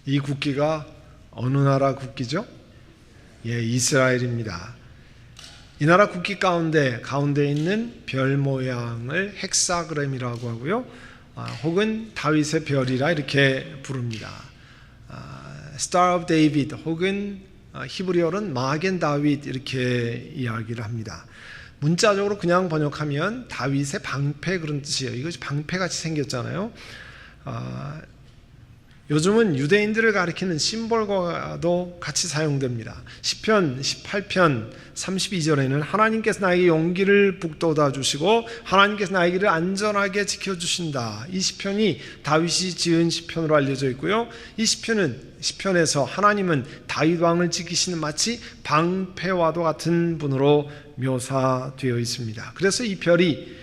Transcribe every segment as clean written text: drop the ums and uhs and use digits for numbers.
이 국기가 어느 나라 국기죠? 이스라엘입니다. 이 나라 국기 가운데 있는 별 모양을 헥사그램이라고 하고요. 혹은 다윗의 별이라 이렇게 부릅니다. Star of David 혹은 히브리어로는 마겐 다윗 이렇게 이야기를 합니다. 문자적으로 그냥 번역하면 다윗의 방패 그런 뜻이에요. 이것이 방패같이 생겼잖아요. 요즘은 유대인들을 가리키는 심볼과도 같이 사용됩니다. 시편 18편 32절에는 하나님께서 나에게 용기를 북돋아 주시고 하나님께서 나에게 안전하게 지켜주신다. 이 시편이 다윗이 지은 시편으로 알려져 있고요. 이 시편에서 하나님은 다윗 왕을 지키시는 마치 방패와도 같은 분으로 묘사되어 있습니다. 그래서 이 별이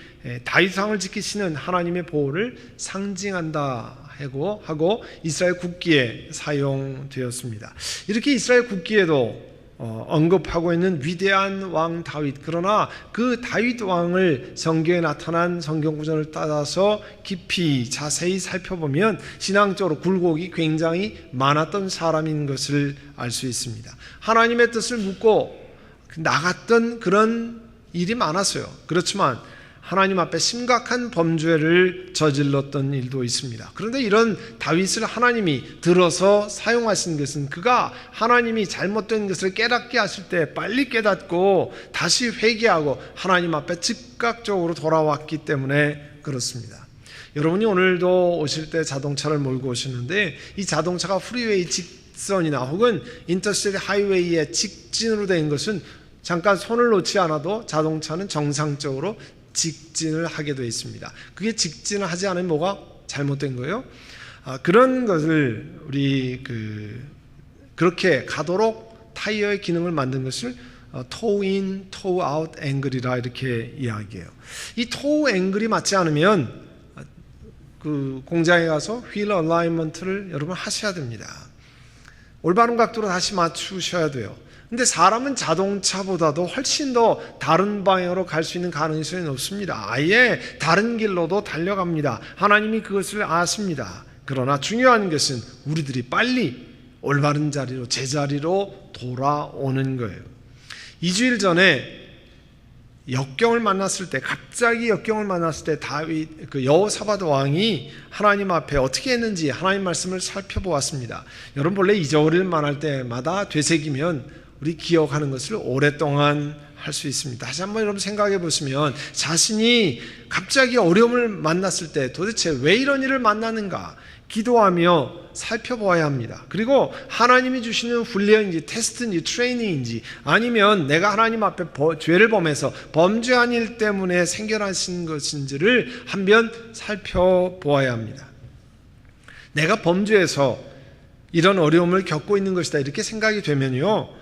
다윗 왕을 지키시는 하나님의 보호를 상징한다 하고 이스라엘 국기에 사용되었습니다. 이렇게 이스라엘 국기에도 언급하고 있는 위대한 왕 다윗, 그러나 그 다윗 왕을 성경에 나타난 성경 구절을 따라서 깊이 자세히 살펴보면 신앙적으로 굴곡이 굉장히 많았던 사람인 것을 알 수 있습니다. 하나님의 뜻을 묻고 나갔던 그런 일이 많았어요. 그렇지만 하나님 앞에 심각한 범죄를 저질렀던 일도 있습니다. 그런데 이런 다윗을 하나님이 들어서 사용하신 것은 그가 하나님이 잘못된 것을 깨닫게 하실 때 빨리 깨닫고 다시 회개하고 하나님 앞에 즉각적으로 돌아왔기 때문에 그렇습니다. 여러분이 오늘도 오실 때 자동차를 몰고 오시는데 이 자동차가 프리웨이 직선이나 혹은 인터스테이트 하이웨이에 직진으로 된 것은 잠깐 손을 놓지 않아도 자동차는 정상적으로 직진을 하게 되어 있습니다. 그게 직진을 하지 않으면 뭐가 잘못된 거예요? 그런 것을 우리 그렇게 가도록 타이어의 기능을 만든 것을 toe in, toe out 앵글이라 이렇게 이야기해요. 이 toe 앵글이 맞지 않으면 그 공장에 가서 휠 얼라이먼트를 여러분 하셔야 됩니다. 올바른 각도로 다시 맞추셔야 돼요. 근데 사람은 자동차보다도 훨씬 더 다른 방향으로 갈 수 있는 가능성이 높습니다. 아예 다른 길로도 달려갑니다. 하나님이 그것을 아십니다. 그러나 중요한 것은 우리들이 빨리 올바른 자리로, 제자리로 돌아오는 거예요. 2주일 전에 갑자기 역경을 만났을 때 다윗, 여호사밧 왕이 하나님 앞에 어떻게 했는지 하나님 말씀을 살펴보았습니다. 여러분 본래 잊어버릴 만할 때마다 되새기면 우리 기억하는 것을 오랫동안 할 수 있습니다. 다시 한번 여러분 생각해 보시면 자신이 갑자기 어려움을 만났을 때 도대체 왜 이런 일을 만나는가 기도하며 살펴보아야 합니다. 그리고 하나님이 주시는 훈련인지 테스트인지 트레이닝인지 아니면 내가 하나님 앞에 죄를 범해서 범죄한 일 때문에 생겨나신 것인지를 한번 살펴보아야 합니다. 내가 범죄해서 이런 어려움을 겪고 있는 것이다 이렇게 생각이 되면요,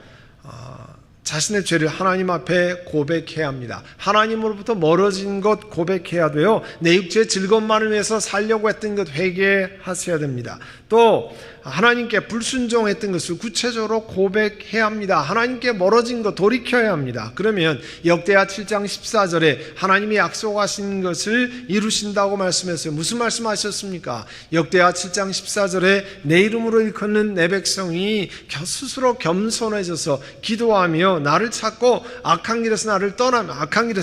자신의 죄를 하나님 앞에 고백해야 합니다. 하나님으로부터 멀어진 것 고백해야 돼요. 내 육체의 즐거움만을 위해서 살려고 했던 것 회개하셔야 됩니다. 또 하나님께 불순종했던 것을 구체적으로 고백해야 합니다. 하나님께 멀어진 것 돌이켜야 합니다. 그러면 역대하 7장 14절에 하나님이 약속하신 것을 이루신다고 말씀했어요. 무슨 말씀하셨습니까? 역대하 7장 14절에 내 이름으로 일컫는 내 백성이 스스로 겸손해져서 기도하며 나를 찾고 악한 길에서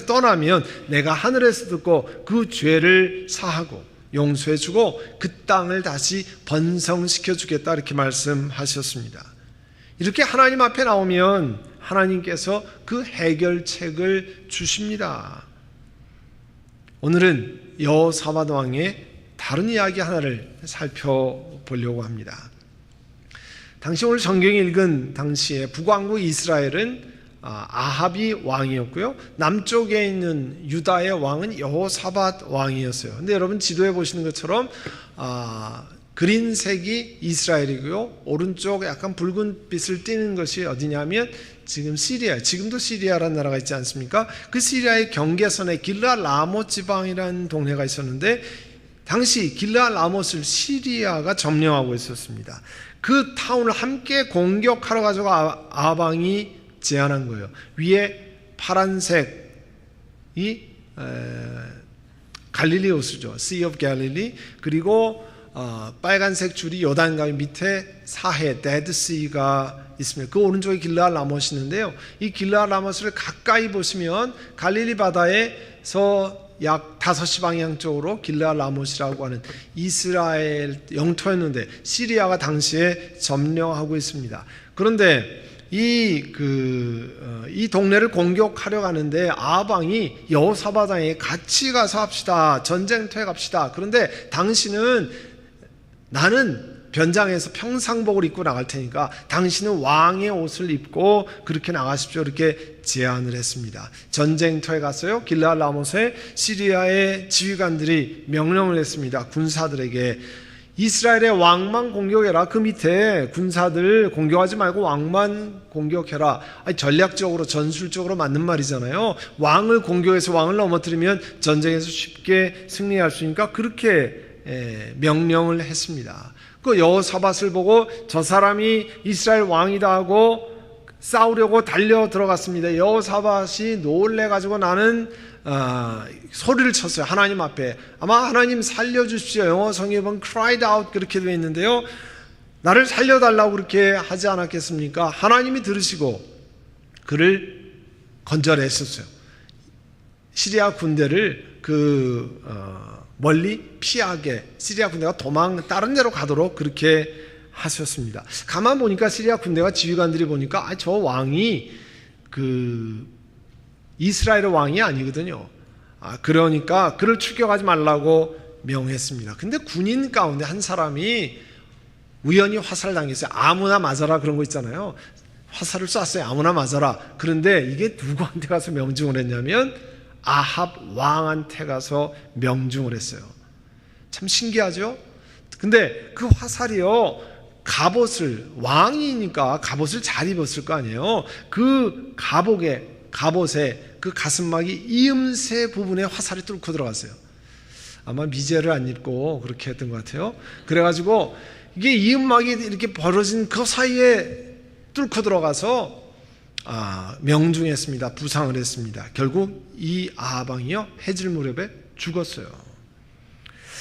떠나면 내가 하늘에서 듣고 그 죄를 사하고 용서해주고 그 땅을 다시 번성시켜주겠다 이렇게 말씀하셨습니다. 이렇게 하나님 앞에 나오면 하나님께서 그 해결책을 주십니다. 오늘은 여호사밧 왕의 다른 이야기 하나를 살펴보려고 합니다. 당시 오늘 성경이 읽은 당시에 북왕국 이스라엘은 아합이 왕이었고요, 남쪽에 있는 유다의 왕은 여호사밧 왕이었어요. 근데 여러분 지도에 보시는 것처럼 그린색이 이스라엘이고요, 오른쪽 약간 붉은 빛을 띠는 것이 어디냐면 지금 시리아, 지금도 시리아라는 나라가 있지 않습니까? 그 시리아의 경계선에 길르앗 라못 지방이라는 동네가 있었는데 당시 길르앗 라못을 시리아가 점령하고 있었습니다. 그 타운을 함께 공격하러 가지고 아방이 제안한 거예요. 위에 파란색이 갈릴리 호수죠. Sea of Galilee. 그리고 빨간색 줄이 요단강 밑에 사해 데드시가 있습니다. 그 오른쪽에 길르앗 라못이 있는데요. 이 길르앗 라못을 가까이 보시면 갈릴리 바다에서 약 5시 방향 쪽으로 길르앗 라못이라고 하는 이스라엘 영토였는데 시리아가 당시에 점령하고 있습니다. 그런데 이 동네를 공격하려 가는데 아합 왕이 여호사밧 왕에게 같이 가서 합시다. 전쟁터에 갑시다. 그런데 당신은 나는 변장해서 평상복을 입고 나갈 테니까 당신은 왕의 옷을 입고 그렇게 나가십시오. 이렇게 제안을 했습니다. 전쟁터에 갔어요. 길르앗 라못에 시리아의 지휘관들이 명령을 했습니다. 군사들에게 이스라엘의 왕만 공격해라. 그 밑에 군사들 공격하지 말고 왕만 공격해라. 아니, 전략적으로 전술적으로 맞는 말이잖아요. 왕을 공격해서 왕을 넘어뜨리면 전쟁에서 쉽게 승리할 수 있으니까 그렇게 명령을 했습니다. 그 여호사밧을 보고 저 사람이 이스라엘 왕이다 하고 싸우려고 달려 들어갔습니다. 여호사밧이 놀래가지고 나는 소리를 쳤어요. 하나님 앞에. 아마 하나님 살려주십시오. 영어 성경에 보면 cried out 그렇게 되어 있는데요. 나를 살려달라고 그렇게 하지 않았겠습니까? 하나님이 들으시고 그를 건져냈었어요. 시리아 군대를 멀리 피하게 시리아 군대가 다른 데로 가도록 그렇게 하셨습니다. 가만 보니까 시리아 군대가 지휘관들이 보니까 저 왕이 이스라엘의 왕이 아니거든요. 그러니까 그를 추격하지 말라고 명했습니다. 근데 군인 가운데 한 사람이 우연히 화살을 당했어요. 아무나 맞아라 그런 거 있잖아요. 화살을 쐈어요. 아무나 맞아라. 그런데 이게 누구한테 가서 명중을 했냐면 아합 왕한테 가서 명중을 했어요. 참 신기하죠? 근데 그 화살이요, 왕이니까 갑옷을 잘 입었을 거 아니에요. 그 갑옷에 그 가슴막이 이음새 부분에 화살이 뚫고 들어갔어요. 아마 미제를 안 입고 그렇게 했던 것 같아요. 그래가지고 이게 이음막이 이렇게 벌어진 그 사이에 뚫고 들어가서 명중했습니다. 부상을 했습니다. 결국 이 아합 왕이요 해질 무렵에 죽었어요.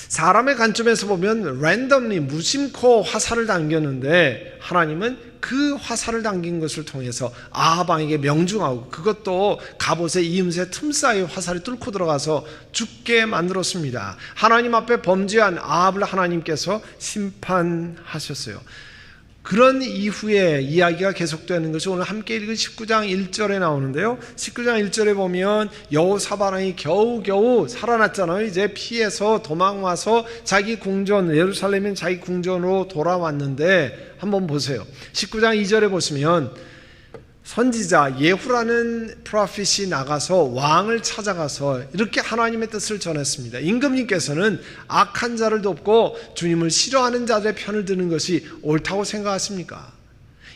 사람의 관점에서 보면 랜덤리 무심코 화살을 당겼는데 하나님은 그 화살을 당긴 것을 통해서 아합 왕에게 명중하고 그것도 갑옷의 이음새 틈 사이에 화살이 뚫고 들어가서 죽게 만들었습니다. 하나님 앞에 범죄한 아합을 하나님께서 심판하셨어요. 그런 이후에 이야기가 계속되는 것이 오늘 함께 읽은 19장 1절에 나오는데요. 19장 1절에 보면 여호사밧 왕이 겨우겨우 살아났잖아요. 이제 피해서 도망와서 자기 궁전, 예루살렘인 자기 궁전으로 돌아왔는데 한번 보세요. 19장 2절에 보시면 선지자 예후라는 프로핏이 나가서 왕을 찾아가서 이렇게 하나님의 뜻을 전했습니다. 임금님께서는 악한 자를 돕고 주님을 싫어하는 자들의 편을 드는 것이 옳다고 생각하십니까?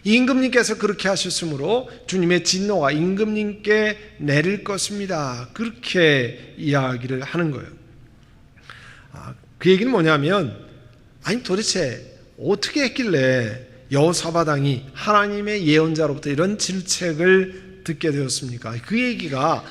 임금님께서 그렇게 하셨으므로 주님의 진노가 임금님께 내릴 것입니다. 그렇게 이야기를 하는 거예요. 그 얘기는 뭐냐면 도대체 어떻게 했길래 여호사밧 왕이 하나님의 예언자로부터 이런 질책을 듣게 되었습니까? 그 얘기가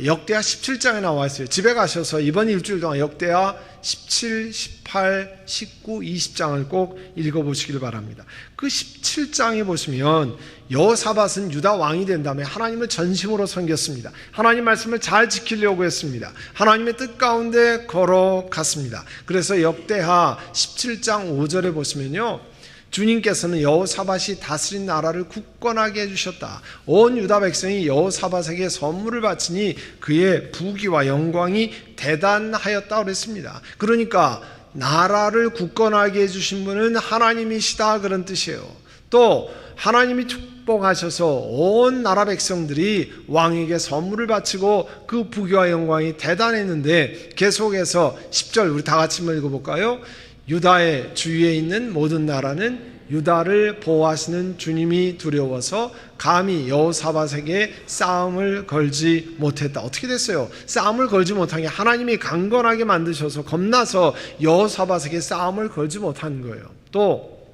역대하 17장에 나와 있어요. 집에 가셔서 이번 일주일 동안 역대하 17, 18, 19, 20장을 꼭 읽어보시길 바랍니다. 그 17장에 보시면 여호사밧은 유다 왕이 된 다음에 하나님을 전심으로 섬겼습니다. 하나님 말씀을 잘 지키려고 했습니다. 하나님의 뜻 가운데 걸어갔습니다. 그래서 역대하 17장 5절에 보시면요, 주님께서는 여호사밧이 다스린 나라를 굳건하게 해주셨다. 온 유다 백성이 여호사밧에게 선물을 바치니 그의 부귀와 영광이 대단하였다 그랬습니다. 그러니까 나라를 굳건하게 해주신 분은 하나님이시다 그런 뜻이에요. 또 하나님이 축복하셔서 온 나라 백성들이 왕에게 선물을 바치고 그 부귀와 영광이 대단했는데 계속해서 10절 우리 다 같이 한번 읽어볼까요? 유다의 주위에 있는 모든 나라는 유다를 보호하시는 주님이 두려워서 감히 여호사밧에게 싸움을 걸지 못했다. 어떻게 됐어요? 싸움을 걸지 못한 게 하나님이 강건하게 만드셔서 겁나서 여호사밧에게 싸움을 걸지 못한 거예요. 또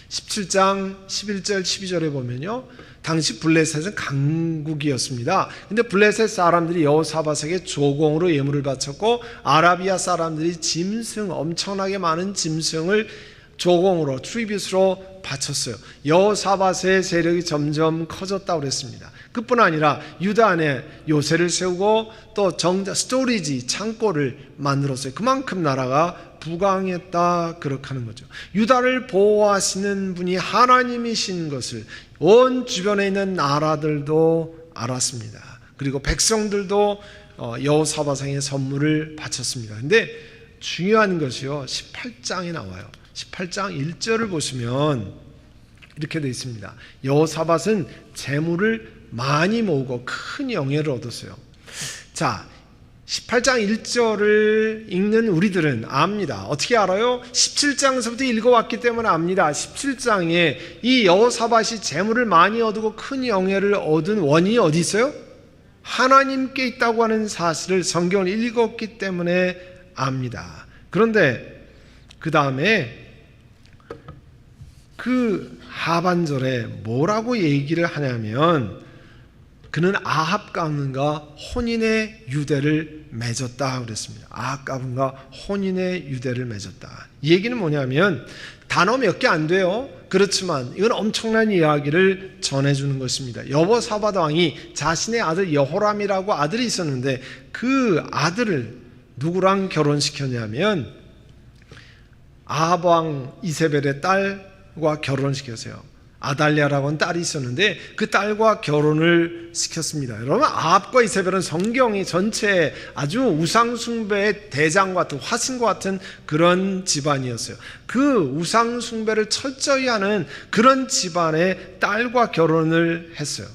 17장 11절 12절에 보면요, 당시 블레셋은 강국이었습니다. 근데 블레셋 사람들이 여호사밧에게 조공으로 예물을 바쳤고 아라비아 사람들이 짐승, 엄청나게 많은 짐승을 조공으로, 트리뷰스로 바쳤어요. 여호사밧의 세력이 점점 커졌다고 그랬습니다. 그뿐 아니라 유다 안에 요새를 세우고 또 스토리지, 창고를 만들었어요. 그만큼 나라가 부강했다, 그렇게 하는 거죠. 유다를 보호하시는 분이 하나님이신 것을 온 주변에 있는 나라들도 알았습니다. 그리고 백성들도 여호사밧상에 선물을 바쳤습니다. 근데 중요한 것이요, 18장에 나와요. 18장 1절을 보시면 이렇게 되어 있습니다. 여호사밧은 재물을 많이 모으고 큰 영예를 얻었어요. 자, 18장 1절을 읽는 우리들은 압니다. 어떻게 알아요? 17장에서부터 읽어왔기 때문에 압니다. 17장에 이 여호사밧이 재물을 많이 얻고 큰 영예를 얻은 원인이 어디 있어요? 하나님께 있다고 하는 사실을 성경을 읽었기 때문에 압니다. 그런데 그 다음에 그 하반절에 뭐라고 얘기를 하냐면 그는 아합 가문과 혼인의 유대를 맺었다 그랬습니다. 아합 가문과 혼인의 유대를 맺었다. 이 얘기는 뭐냐면 단어 몇 개 안 돼요. 그렇지만 이건 엄청난 이야기를 전해주는 것입니다. 여호사밧 왕이 자신의 아들 여호람이라고 아들이 있었는데 그 아들을 누구랑 결혼시켰냐면 아합 왕 이세벨의 딸과 결혼시켰어요. 아달랴라고 하는 딸이 있었는데 그 딸과 결혼을 시켰습니다. 여러분, 아합과 이세벨은 성경이 전체에 아주 우상숭배의 대장 같은, 화신과 같은 그런 집안이었어요. 그 우상숭배를 철저히 하는 그런 집안의 딸과 결혼을 했어요.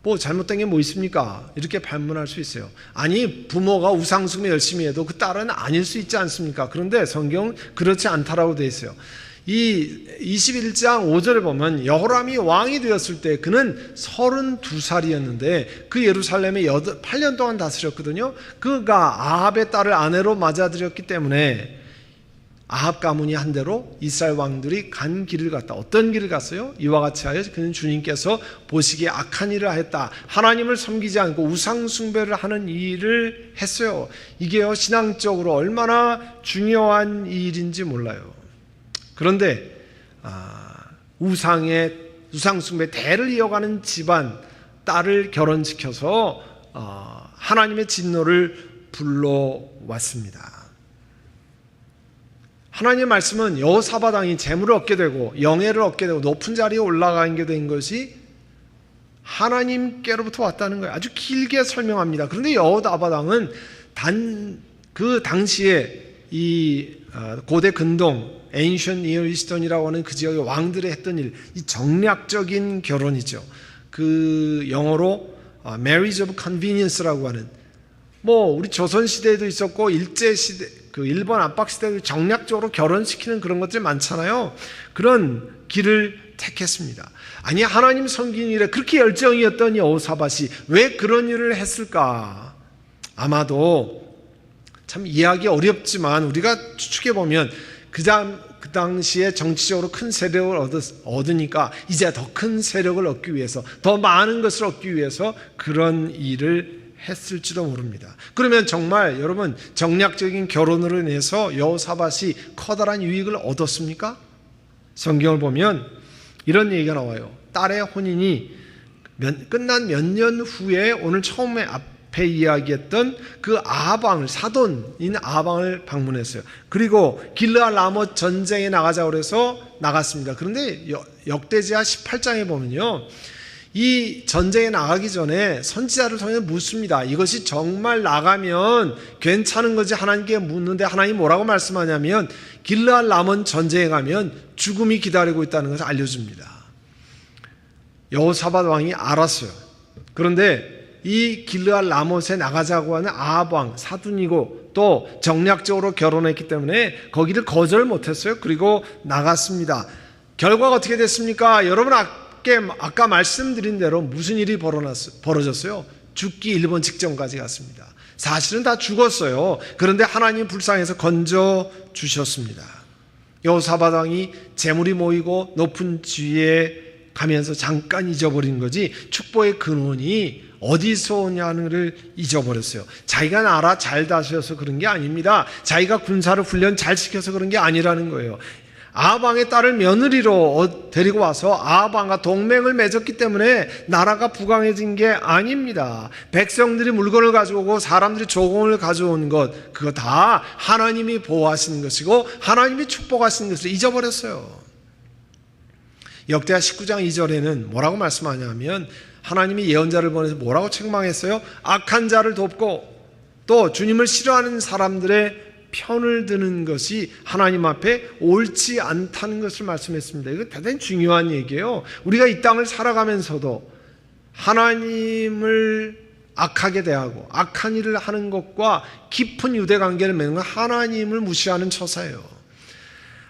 뭐 잘못된 게 뭐 있습니까? 이렇게 반문할 수 있어요. 아니, 부모가 우상숭배 열심히 해도 그 딸은 아닐 수 있지 않습니까? 그런데 성경은 그렇지 않다라고 되어 있어요. 이 21장 5절에 보면 여호람이 왕이 되었을 때 그는 32살이었는데 그 예루살렘에 8년 동안 다스렸거든요. 그가 아합의 딸을 아내로 맞아들였기 때문에 아합 가문이 한 대로 이스라엘 왕들이 간 길을 갔다. 어떤 길을 갔어요? 이와 같이 하여 그는 주님께서 보시기에 악한 일을 하였다. 하나님을 섬기지 않고 우상 숭배를 하는 일을 했어요. 이게요, 신앙적으로 얼마나 중요한 일인지 몰라요. 그런데 우상 숭배 대를 이어가는 집안 딸을 결혼시켜서 하나님의 진노를 불러왔습니다. 하나님의 말씀은 여호사밧 왕이 재물을 얻게 되고 영예를 얻게 되고 높은 자리에 올라가게 된 것이 하나님께로부터 왔다는 거예요. 아주 길게 설명합니다. 그런데 여호사밧 왕은 그 당시에 이 고대 근동 Ancient Near Eastern이라고 하는 그 지역의 왕들이 했던 일, 이 정략적인 결혼이죠. 그 영어로 Marriage of Convenience라고 하는, 뭐 우리 조선 시대에도 있었고 일제 시대, 그 일본 압박 시대도 정략적으로 결혼시키는 그런 것들이 많잖아요. 그런 길을 택했습니다. 아니, 하나님 섬기는 일에 그렇게 열정이었던 여호사밧이 왜 그런 일을 했을까? 아마도 참 이해하기 어렵지만 우리가 추측해 보면 그 당시에 정치적으로 큰 세력을 얻으니까 이제 더 큰 세력을 얻기 위해서, 더 많은 것을 얻기 위해서 그런 일을 했을지도 모릅니다. 그러면 정말 여러분, 정략적인 결혼으로 인해서 여호사밧이 커다란 유익을 얻었습니까? 성경을 보면 이런 얘기가 나와요. 딸의 혼인이 끝난 몇 년 후에 오늘 처음에 앞에 이야기했던 그 아합 왕을, 사돈인 아합 왕을 방문했어요. 그리고 길르앗 라못 전쟁에 나가자고 해서 나갔습니다. 그런데 역대지하 18장에 보면요, 이 전쟁에 나가기 전에 선지자를 통해 묻습니다. 이것이 정말 나가면 괜찮은 거지 하나님께 묻는데 하나님 뭐라고 말씀하냐면 길르앗 라몬 전쟁에 가면 죽음이 기다리고 있다는 것을 알려줍니다. 여호사밧 왕이 알았어요. 그런데 이 길르앗 라못에 나가자고 하는 아합 왕, 사돈이고 또 정략적으로 결혼했기 때문에 거기를 거절 못했어요. 그리고 나갔습니다. 결과가 어떻게 됐습니까? 여러분, 아까 말씀드린 대로 무슨 일이 벌어졌어요? 죽기 일본 직전까지 갔습니다. 사실은 다 죽었어요. 그런데 하나님 불쌍해서 건져 주셨습니다. 여호사밧 왕이 재물이 모이고 높은 지위에 가면서 잠깐 잊어버린 거지 축복의 근원이 어디서 오냐를 잊어버렸어요. 자기가 나라 잘 다스려서 그런 게 아닙니다. 자기가 군사를 훈련 잘 시켜서 그런 게 아니라는 거예요. 아방의 딸을 며느리로 데리고 와서 아방과 동맹을 맺었기 때문에 나라가 부강해진 게 아닙니다. 백성들이 물건을 가져오고 사람들이 조공을 가져온 것, 그거 다 하나님이 보호하시는 것이고 하나님이 축복하시는 것을 잊어버렸어요. 역대하 19장 2절에는 뭐라고 말씀하냐면 하나님이 예언자를 보내서 뭐라고 책망했어요? 악한 자를 돕고 또 주님을 싫어하는 사람들의 편을 드는 것이 하나님 앞에 옳지 않다는 것을 말씀했습니다. 이거 대단히 중요한 얘기예요. 우리가 이 땅을 살아가면서도 하나님을 악하게 대하고 악한 일을 하는 것과 깊은 유대관계를 맺는 건 하나님을 무시하는 처사예요.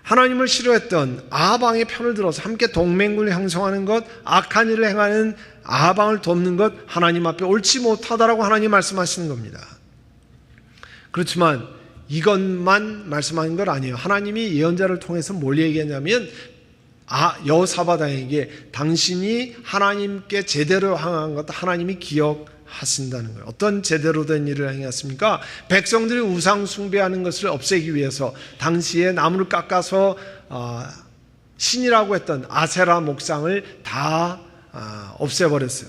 하나님을 싫어했던 아방의 편을 들어서 함께 동맹을 형성하는 것, 악한 일을 행하는 아방을 돕는 것, 하나님 앞에 옳지 못하다라고 하나님 말씀하시는 겁니다. 그렇지만 이것만 말씀하는 건 아니에요. 하나님이 예언자를 통해서 뭘 얘기했냐면 여호사밧 왕에게 당신이 하나님께 제대로 행한 것 하나님이 기억하신다는 거예요. 어떤 제대로 된 일을 행했습니까? 백성들이 우상 숭배하는 것을 없애기 위해서 당시에 나무를 깎아서 신이라고 했던 아세라 목상을 다 없애버렸어요.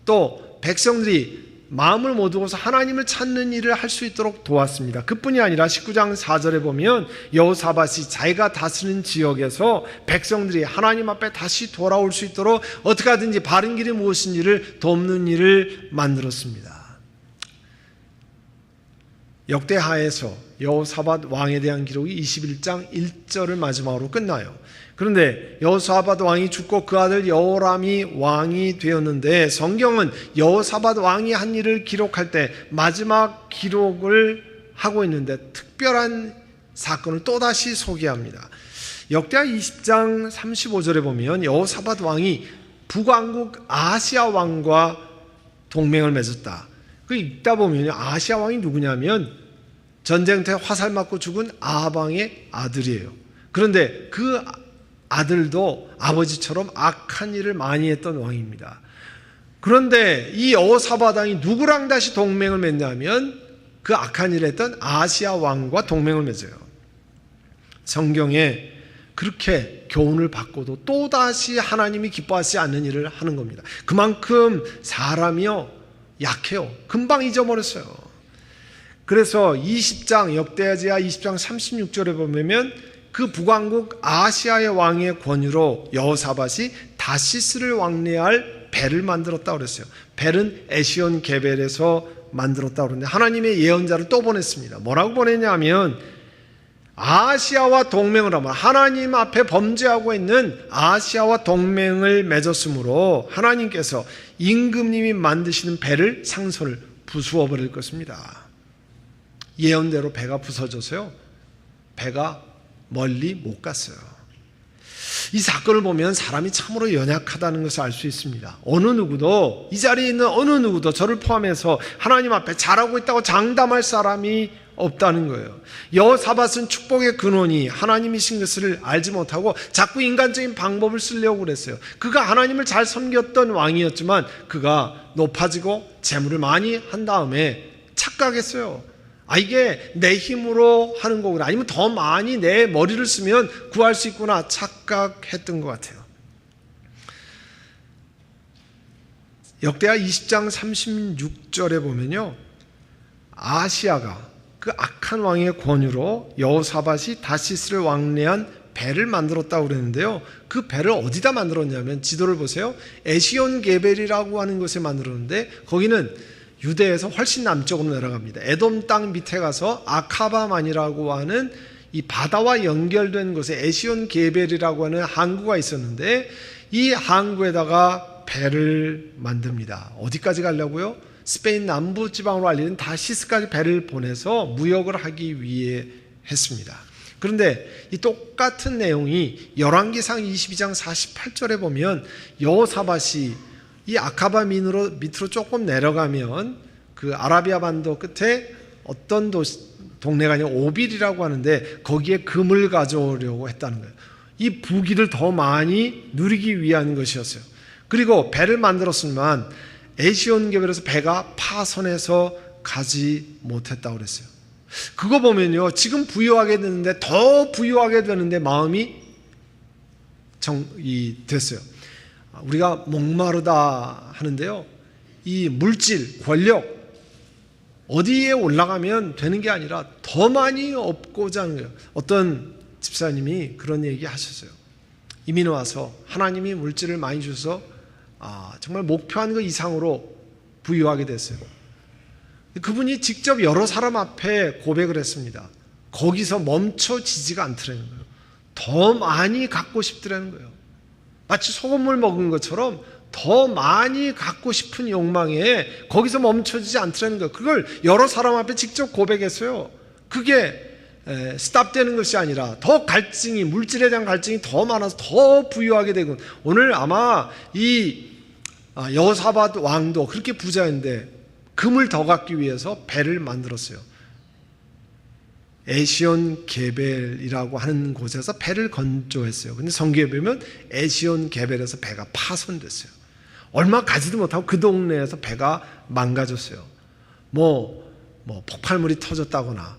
또 백성들이 마음을 모두고서 하나님을 찾는 일을 할 수 있도록 도왔습니다. 그뿐이 아니라 19장 4절에 보면 여호사밧이 자기가 다스리는 지역에서 백성들이 하나님 앞에 다시 돌아올 수 있도록 어떻게 하든지 바른 길이 무엇인지를 돕는 일을 만들었습니다. 역대하에서 여호사밧 왕에 대한 기록이 21장 1절을 마지막으로 끝나요. 그런데 여호사밧 왕이 죽고 그 아들 여호람이 왕이 되었는데 성경은 여호사밧 왕이 한 일을 기록할 때 마지막 기록을 하고 있는데 특별한 사건을 또다시 소개합니다. 역대하 20장 35절에 보면 여호사밧 왕이 북왕국 아시아 왕과 동맹을 맺었다. 그 읽다 보면 아시아 왕이 누구냐면 전쟁터에 화살 맞고 죽은 아방의 아들이에요. 그런데 그 아들도 아버지처럼 악한 일을 많이 했던 왕입니다. 그런데 이 여호사밧 왕이 누구랑 다시 동맹을 맺냐면 그 악한 일을 했던 아시아 왕과 동맹을 맺어요. 성경에 그렇게 교훈을 받고도 또다시 하나님이 기뻐하지 않는 일을 하는 겁니다. 그만큼 사람이요 약해요. 금방 잊어버렸어요. 그래서 20장 역대하 20장 36절에 보면 그 북왕국 아시아의 왕의 권유로 여호사밧이 다시스를 왕래할 벨을 만들었다고 그랬어요. 벨은 에시온 게벨에서 만들었다고 그러는데 하나님의 예언자를 또 보냈습니다. 뭐라고 보냈냐면 아시아와 동맹을 하면 하나님 앞에 범죄하고 있는 아시아와 동맹을 맺었으므로 하나님께서 임금님이 만드시는 벨을 상선을 부수어 버릴 것입니다. 예언대로 배가 부서져서요. 배가 멀리 못 갔어요. 이 사건을 보면 사람이 참으로 연약하다는 것을 알 수 있습니다. 어느 누구도 이 자리에 있는 어느 누구도 저를 포함해서 하나님 앞에 잘하고 있다고 장담할 사람이 없다는 거예요. 여호사밧은 축복의 근원이 하나님이신 것을 알지 못하고 자꾸 인간적인 방법을 쓰려고 그랬어요. 그가 하나님을 잘 섬겼던 왕이었지만 그가 높아지고 재물을 많이 한 다음에 착각했어요. 이게 내 힘으로 하는 거구나. 아니면 더 많이 내 머리를 쓰면 구할 수 있구나. 착각했던 것 같아요. 역대하 20장 36절에 보면요. 아시아가 그 악한 왕의 권유로 여호사밧이 다시스를 왕래한 벨을 만들었다고 그랬는데요. 그 벨을 어디다 만들었냐면 지도를 보세요. 에시온 게벨이라고 하는 곳에 만들었는데 거기는 유대에서 훨씬 남쪽으로 내려갑니다. 에돔 땅 밑에 가서 아카바만이라고 하는 이 바다와 연결된 곳에 에시온 게벨이라고 하는 항구가 있었는데 이 항구에다가 배를 만듭니다. 어디까지 가려고요? 스페인 남부 지방으로 알리는 다시스까지 배를 보내서 무역을 하기 위해 했습니다. 그런데 이 똑같은 내용이 열왕기상 22장 48절에 보면 여호사밧이 이 아카바 밑으로 조금 내려가면 그 아라비아 반도 끝에 어떤 동네가 아니라 오빌이라고 하는데 거기에 금을 가져오려고 했다는 거예요. 이 부귀를 더 많이 누리기 위한 것이었어요. 그리고 배를 만들었지만 에시온개별에서 배가 파손해서 가지 못했다고 그랬어요. 그거 보면요, 지금 부유하게 되는데 더 부유하게 되는데 마음이 됐어요. 우리가 목마르다 하는데요, 이 물질, 권력 어디에 올라가면 되는 게 아니라 더 많이 얻고자 하는 거예요. 어떤 집사님이 그런 얘기 하셨어요. 이민 와서 하나님이 물질을 많이 주셔서 정말 목표한 것 이상으로 부유하게 됐어요. 그분이 직접 여러 사람 앞에 고백을 했습니다. 거기서 멈춰지지가 않더라는 거예요. 더 많이 갖고 싶더라는 거예요. 마치 소금물 먹은 것처럼 더 많이 갖고 싶은 욕망에 거기서 멈춰지지 않더라는 거예요. 그걸 여러 사람 앞에 직접 고백했어요. 그게 스탑되는 것이 아니라 더 갈증이, 물질에 대한 갈증이 더 많아서 더 부유하게 되고, 오늘 아마 이 여호사밧 왕도 그렇게 부자인데 금을 더 갖기 위해서 배를 만들었어요. 에시온 게벨이라고 하는 곳에서 배를 건조했어요. 근데 성경에 보면 에시온 게벨에서 배가 파손됐어요. 얼마 가지도 못하고 그 동네에서 배가 망가졌어요. 뭐 폭발물이 터졌다거나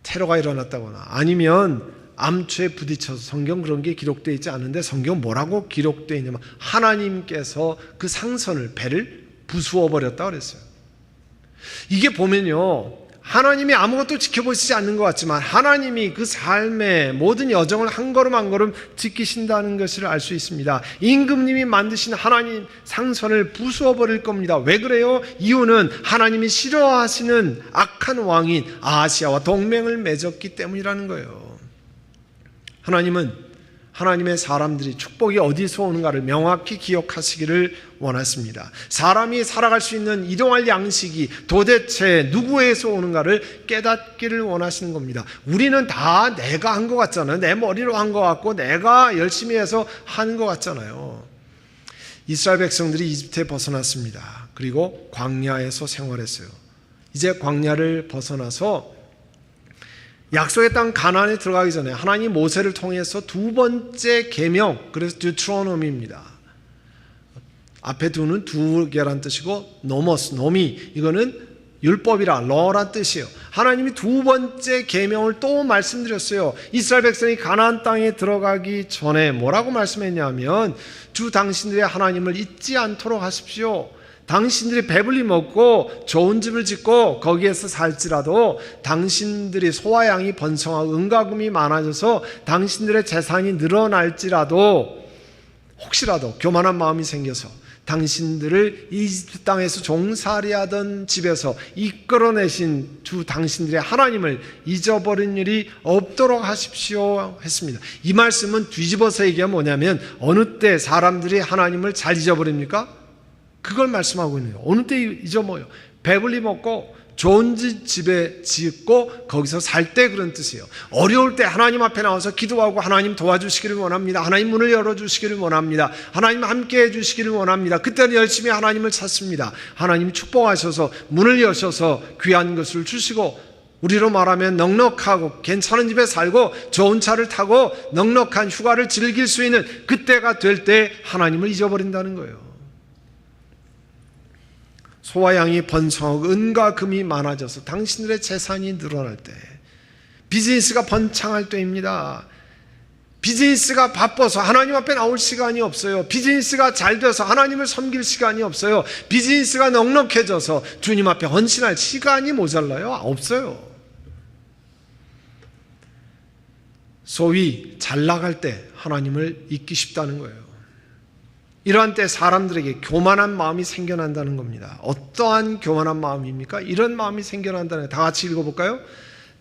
테러가 일어났다거나 아니면 암초에 부딪혀서, 성경 그런 게 기록되어 있지 않은데 성경 뭐라고 기록되어 있냐면 하나님께서 그 상선을, 배를 부수어 버렸다고 그랬어요. 이게 보면요, 하나님이 아무것도 지켜보시지 않는 것 같지만 하나님이 그 삶의 모든 여정을 한 걸음 한 걸음 지키신다는 것을 알 수 있습니다. 임금님이 만드신 하나님 상선을 부수어 버릴 겁니다. 왜 그래요? 이유는 하나님이 싫어하시는 악한 왕인 아하시아와 동맹을 맺었기 때문이라는 거예요. 하나님은 하나님의 사람들이 축복이 어디서 오는가를 명확히 기억하시기를 원하십니다. 사람이 살아갈 수 있는 이동할 양식이 도대체 누구에서 오는가를 깨닫기를 원하시는 겁니다. 우리는 다 내가 한 것 같잖아요. 내 머리로 한 것 같고 내가 열심히 해서 한 것 같잖아요. 이스라엘 백성들이 이집트에 벗어났습니다. 그리고 광야에서 생활했어요. 이제 광야를 벗어나서 약속의 땅 가나안에 들어가기 전에 하나님 모세를 통해서 두 번째 계명, 그래서 듀트로노미입니다. 앞에 두는 두 개란 뜻이고 노머스, 노미, 이거는 율법이라, 러란 뜻이에요. 하나님이 두 번째 계명을 또 말씀드렸어요. 이스라엘 백성이 가나안 땅에 들어가기 전에 뭐라고 말씀했냐면 주 당신들의 하나님을 잊지 않도록 하십시오. 당신들이 배불리 먹고 좋은 집을 짓고 거기에서 살지라도 당신들이 소와 양이 번성하고 은과금이 많아져서 당신들의 재산이 늘어날지라도 혹시라도 교만한 마음이 생겨서 당신들을 이집트 땅에서 종살이하던 집에서 이끌어내신 주 당신들의 하나님을 잊어버린 일이 없도록 하십시오 했습니다. 이 말씀은 뒤집어서 얘기하면 뭐냐면 어느 때 사람들이 하나님을 잘 잊어버립니까? 그걸 말씀하고 있는 거예요. 어느 때 잊어먹어요? 배불리 먹고 좋은 집에 짓고 거기서 살 때 그런 뜻이에요. 어려울 때 하나님 앞에 나와서 기도하고 하나님 도와주시기를 원합니다. 하나님 문을 열어주시기를 원합니다. 하나님 함께 해주시기를 원합니다. 그때는 열심히 하나님을 찾습니다. 하나님 축복하셔서 문을 여셔서 귀한 것을 주시고, 우리로 말하면 넉넉하고 괜찮은 집에 살고 좋은 차를 타고 넉넉한 휴가를 즐길 수 있는 그때가 될 때 하나님을 잊어버린다는 거예요. 소와 양이 번성하고 은과 금이 많아져서 당신들의 재산이 늘어날 때, 비즈니스가 번창할 때입니다. 비즈니스가 바빠서 하나님 앞에 나올 시간이 없어요. 비즈니스가 잘 돼서 하나님을 섬길 시간이 없어요. 비즈니스가 넉넉해져서 주님 앞에 헌신할 시간이 모자라요? 없어요. 소위 잘 나갈 때 하나님을 잊기 쉽다는 거예요. 이러한 때 사람들에게 교만한 마음이 생겨난다는 겁니다. 어떠한 교만한 마음입니까? 이런 마음이 생겨난다는 거예요. 다 같이 읽어볼까요?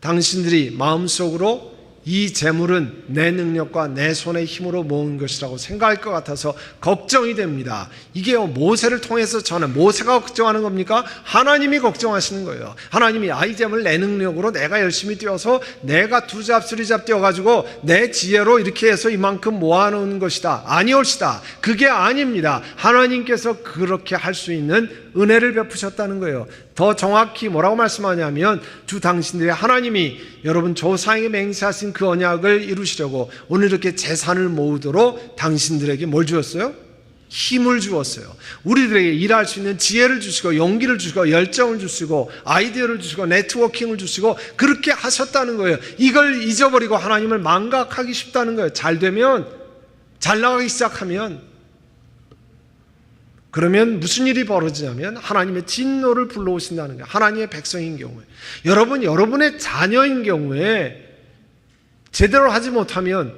당신들이 마음속으로 이 재물은 내 능력과 내 손의 힘으로 모은 것이라고 생각할 것 같아서 걱정이 됩니다. 이게 모세를 통해서 저는, 모세가 걱정하는 겁니까? 하나님이 걱정하시는 거예요. 하나님이 이 재물 내 능력으로 내가 열심히 뛰어서 내가 두 잡, 쓰리 잡 뛰어가지고 내 지혜로 이렇게 해서 이만큼 모아놓은 것이다. 아니올시다. 그게 아닙니다. 하나님께서 그렇게 할 수 있는 은혜를 베푸셨다는 거예요. 더 정확히 뭐라고 말씀하냐면 주 당신들의 하나님이 여러분 조상에게 맹세하신 그 언약을 이루시려고 오늘 이렇게 재산을 모으도록 당신들에게 뭘 주었어요? 힘을 주었어요. 우리들에게 일할 수 있는 지혜를 주시고 용기를 주시고 열정을 주시고 아이디어를 주시고 네트워킹을 주시고 그렇게 하셨다는 거예요. 이걸 잊어버리고 하나님을 망각하기 쉽다는 거예요. 잘 되면, 잘 나가기 시작하면, 그러면 무슨 일이 벌어지냐면 하나님의 진노를 불러오신다는 거예요. 하나님의 백성인 경우에. 여러분, 여러분의 자녀인 경우에 제대로 하지 못하면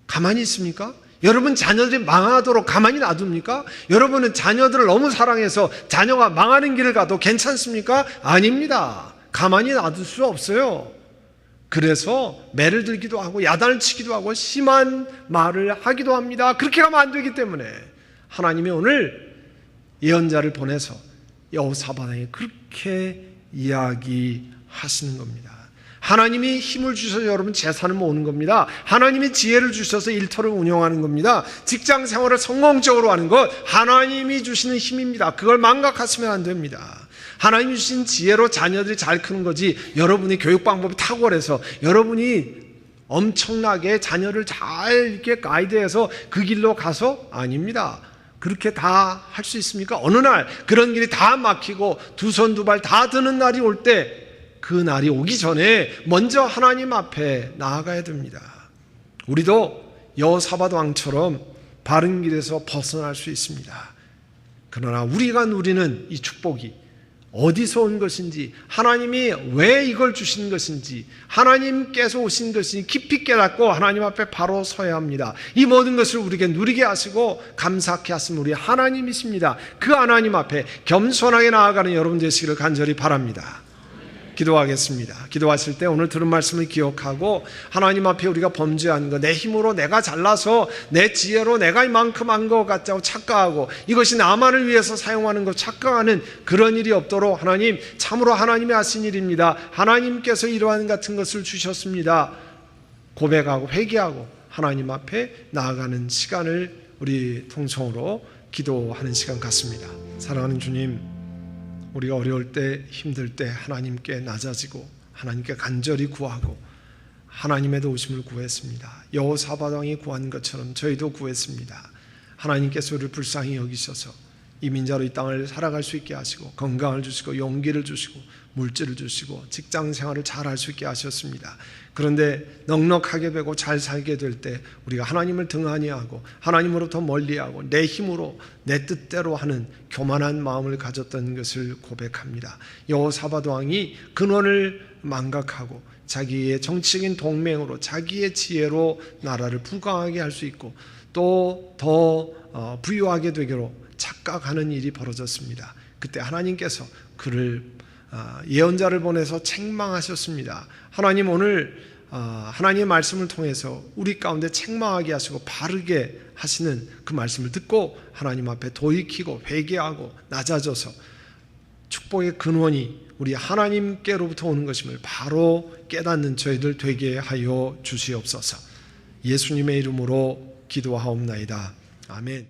가만히 있습니까? 여러분 자녀들이 망하도록 가만히 놔둡니까? 여러분은 자녀들을 너무 사랑해서 자녀가 망하는 길을 가도 괜찮습니까? 아닙니다. 가만히 놔둘 수 없어요. 그래서 매를 들기도 하고 야단을 치기도 하고 심한 말을 하기도 합니다. 그렇게 하면 안 되기 때문에 하나님이 오늘 예언자를 보내서 여호사밧에게 그렇게 이야기하시는 겁니다. 하나님이 힘을 주셔서 여러분 재산을 모으는 겁니다. 하나님이 지혜를 주셔서 일터를 운영하는 겁니다. 직장 생활을 성공적으로 하는 것 하나님이 주시는 힘입니다. 그걸 망각하시면 안 됩니다. 하나님이 주신 지혜로 자녀들이 잘 크는 거지 여러분이 교육 방법이 탁월해서 여러분이 엄청나게 자녀를 잘 이렇게 가이드해서 그 길로 가서 아닙니다. 그렇게 다 할 수 있습니까? 어느 날 그런 길이 다 막히고 두 손 두 발 다 드는 날이 올 때 그 날이 오기 전에 먼저 하나님 앞에 나아가야 됩니다. 우리도 여호사밧 왕처럼 바른 길에서 벗어날 수 있습니다. 그러나 우리가 누리는 이 축복이 어디서 온 것인지, 하나님이 왜 이걸 주신 것인지, 하나님께서 오신 것인지 깊이 깨닫고 하나님 앞에 바로 서야 합니다. 이 모든 것을 우리에게 누리게 하시고 감사케 하신 우리 하나님이십니다. 그 하나님 앞에 겸손하게 나아가는 여러분 되시기를 간절히 바랍니다. 기도하겠습니다. 기도하실 때 오늘 들은 말씀을 기억하고 하나님 앞에 우리가 범죄한 거, 내 힘으로 내가 잘나서 내 지혜로 내가 이만큼 한 것 같다고 착각하고 이것이 나만을 위해서 사용하는 것 착각하는 그런 일이 없도록 하나님, 참으로 하나님이 하신 일입니다. 하나님께서 이러한 같은 것을 주셨습니다. 고백하고 회개하고 하나님 앞에 나아가는 시간을 우리 통성으로 기도하는 시간 같습니다. 사랑하는 주님, 우리가 어려울 때, 힘들 때 하나님께 낮아지고 하나님께 간절히 구하고 하나님의 도우심을 구했습니다. 여호사밧 왕이 구한 것처럼 저희도 구했습니다. 하나님께서 우리를 불쌍히 여기셔서 이민자로 이 땅을 살아갈 수 있게 하시고 건강을 주시고 용기를 주시고 물질을 주시고 직장 생활을 잘 할 수 있게 하셨습니다. 그런데 넉넉하게 되고 잘 살게 될 때 우리가 하나님을 등한히 하고 하나님으로부터 멀리하고 내 힘으로 내 뜻대로 하는 교만한 마음을 가졌던 것을 고백합니다. 여호사밧 왕이 근원을 망각하고 자기의 정치적인 동맹으로 자기의 지혜로 나라를 부강하게 할 수 있고 또 더 부유하게 되기로 착각하는 일이 벌어졌습니다. 그때 하나님께서 그를 예언자를 보내서 책망하셨습니다. 하나님 오늘 하나님의 말씀을 통해서 우리 가운데 책망하게 하시고 바르게 하시는 그 말씀을 듣고 하나님 앞에 돌이키고 회개하고 낮아져서 축복의 근원이 우리 하나님께로부터 오는 것임을 바로 깨닫는 저희들 되게 하여 주시옵소서. 예수님의 이름으로 기도하옵나이다. 아멘.